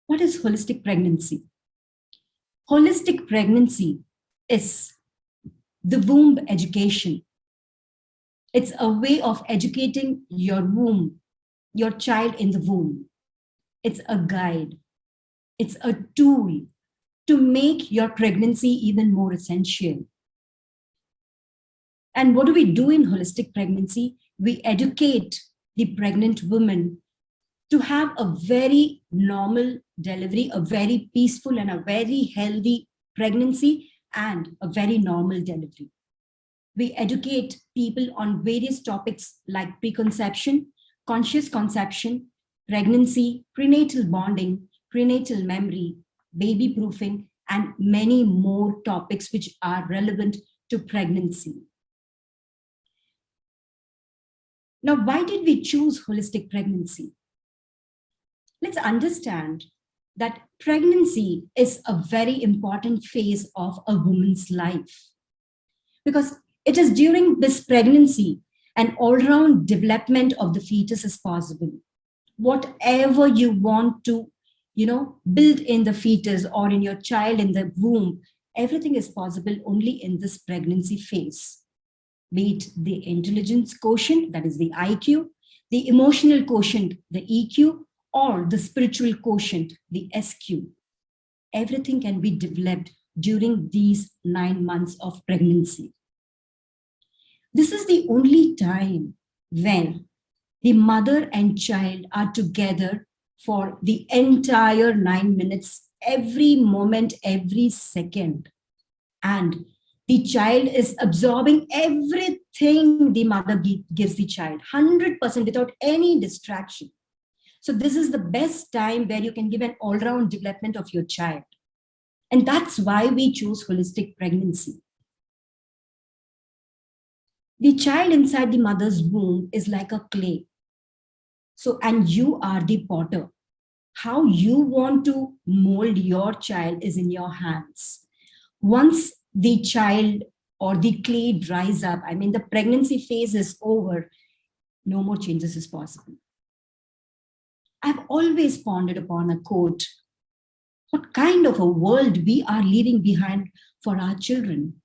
What is holistic pregnancy? Holistic pregnancy is the womb education. It's a way of educating your womb, your child in the womb. It's a guide. It's a tool to make your pregnancy even more essential. And what do we do in holistic pregnancy? We educate the pregnant woman to have a very normal delivery, a very peaceful and a very healthy pregnancy, and a very normal delivery. We educate people on various topics like preconception, conscious conception, pregnancy, prenatal bonding, prenatal memory, baby proofing, and many more topics which are relevant to pregnancy. Now, why did we choose holistic pregnancy? Let's understand that pregnancy is a very important phase of a woman's life, because it is during this pregnancy an all-round development of the fetus is possible. Whatever you want to, build in the fetus or in your child in the womb, everything is possible only in this pregnancy phase. Be it the intelligence quotient, that is the IQ, the emotional quotient, the EQ, or the spiritual quotient, the SQ. Everything can be developed during these 9 months of pregnancy. This is the only time when the mother and child are together for the entire 9 minutes, every moment, every second. And the child is absorbing everything the mother gives the child, 100% without any distraction. So this is the best time where you can give an all-round development of your child. And that's why we choose holistic pregnancy. The child inside the mother's womb is like a clay. So, and you are the potter. How you want to mold your child is in your hands. Once the child or the clay dries up, the pregnancy phase is over, no more changes is possible. I've always pondered upon a quote: what kind of a world we are leaving behind for our children?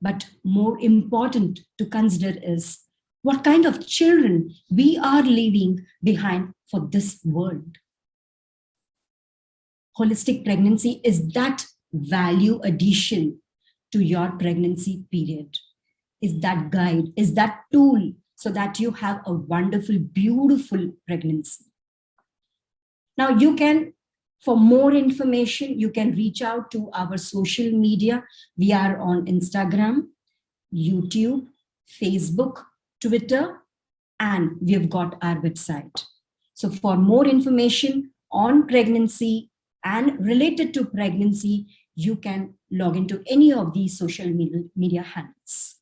But more important to consider is what kind of children we are leaving behind for this world. Holistic pregnancy is that value addition to your pregnancy period, is that guide, is that tool so that you have a wonderful, beautiful pregnancy. Now you can, for more information, you can reach out to our social media. We are on Instagram, YouTube, Facebook, Twitter, and we've got our website. So for more information on pregnancy and related to pregnancy, you can log into any of these social media handles.